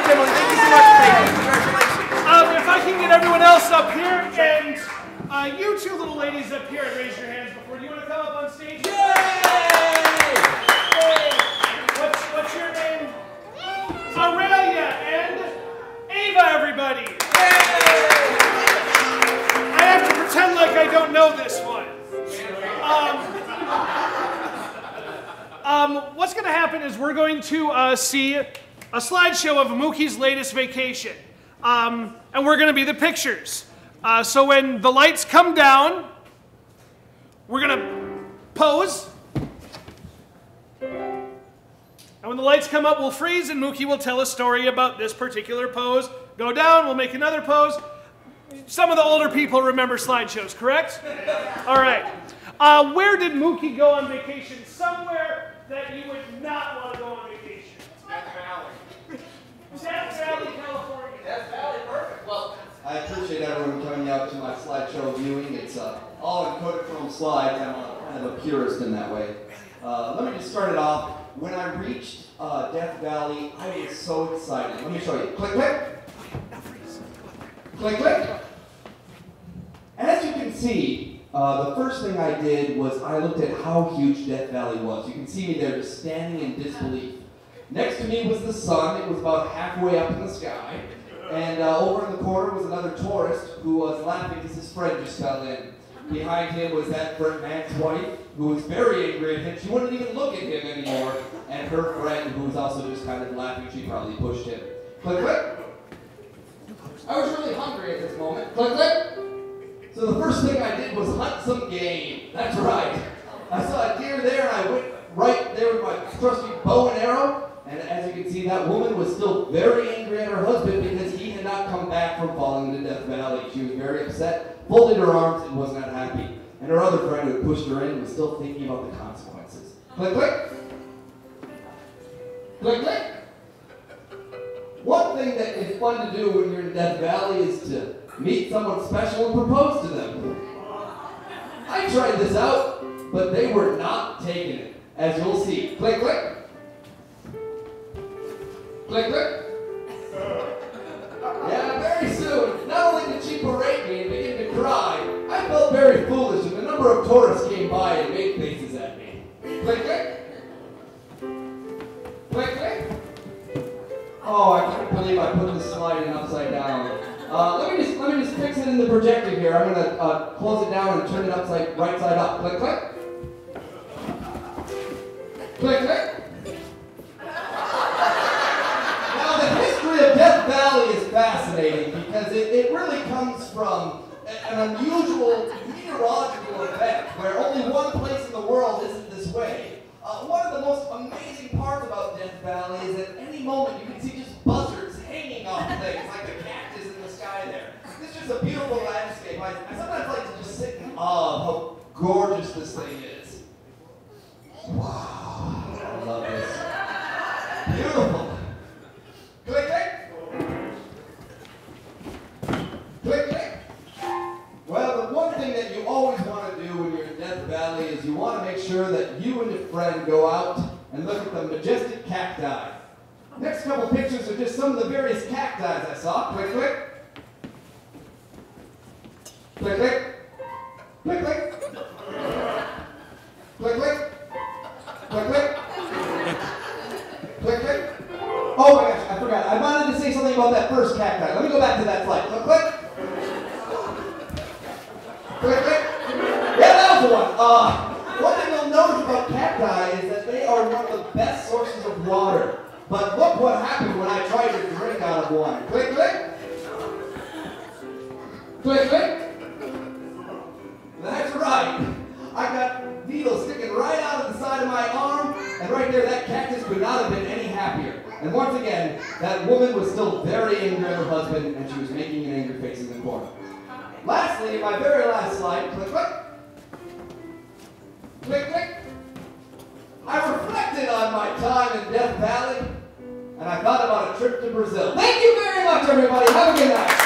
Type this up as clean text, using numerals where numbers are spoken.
much, Emily. Thank you so much for taking it. Congratulations. If I can get everyone else up here, and you two little ladies up here, raise your hands before. Do you want to come up on stage? Yay! What's your name? Aurelia and Ava, everybody. I have to pretend like I don't know this one. What's going to happen is we're going to see a slideshow of Mookie's latest vacation. And we're going to be the pictures. So when the lights come down, we're going to pose. And when the lights come up, we'll freeze, and Mookie will tell a story about this particular pose. Go down, we'll make another pose. Some of the older people remember slideshows, correct? All right. Where did Mookie go on vacation? Somewhere that you would not want to go on vacation. Death Valley. Death Valley, California. Death Valley, perfect. Well, I appreciate everyone coming out to my slideshow viewing. It's all in Kodachrome slides. I'm kind of a purist in that way. Let me just start it off. When I reached Death Valley, I was so excited. Let me show you. Click, click. Click, click. As you can see, the first thing I did was I looked at how huge Death Valley was. You can see me there just standing in disbelief. Next to me was the sun. It was about halfway up in the sky. And over in the corner was another tourist who was laughing because his friend just fell in. Behind him was that man's wife, who was very angry at him. She wouldn't even look at him anymore. And her friend, who was also just kind of laughing, she probably pushed him. Click, click. I was really hungry at this moment. Click, click. So the first thing I did was hunt some game. That's right. I saw a deer there, and I went right there with my trusty bow and arrow. And as you can see, that woman was still very angry at her husband because he had not come back from falling into Death Valley. She was very upset, folded her arms, and was not happy. And her other friend who had pushed her in was still thinking about the consequences. Click, click. Click, click. One thing that is fun to do when you're in Death Valley is to meet someone special and propose to them. I tried this out, but they were not taking it, as you'll see. Click, click. Click, click. Yeah, very soon, not only did she berate me and begin to cry, I felt very foolish, and a number of tourists came by and made faces at me. Click, click. Click, click. Oh, I can't believe I put this slide in upside down. Let me just fix it in the projector here. I'm gonna close it down and turn it right side up. Click, click. Click, click. Now the history of Death Valley is fascinating because it really comes from an unusual meteorological event where only one place in the world isn't this way. One of the most amazing parts about Death Valley is at any moment you can see just buzzards hanging off things like the cactus in the sky there. This is just a beautiful landscape. I sometimes like to just sit in awe of how gorgeous this thing is. Wow, I love this. Beautiful. Click, click. Click, click. Well, the one thing that you always want to do when you're in Death Valley is you want to make sure that you and your friend go out and look at the majestic cacti. Next couple pictures are just some of the various cacti I saw. Click, click. Click, click. Click, click. Click, click. Click, click. Click, click. Oh my gosh, I forgot. I wanted to say something about that first cacti. Let me go back to that slide. Click, click. Click, click. Yeah, that was the one. One thing you'll notice about cacti is that they are one of the best sources of water. But look what happened when I tried to drink out of one. Click, click. Click, click. That's right. I got needles sticking right out of the side of my arm, and right there, that cactus could not have been any happier. And once again, that woman was still very angry at her husband, and she was making an angry face in the corner. Lastly, my very last slide, click, click. Click, click. I reflected on my time in Death Valley, and I thought about a trip to Brazil. Thank you very much, everybody. Have a good night.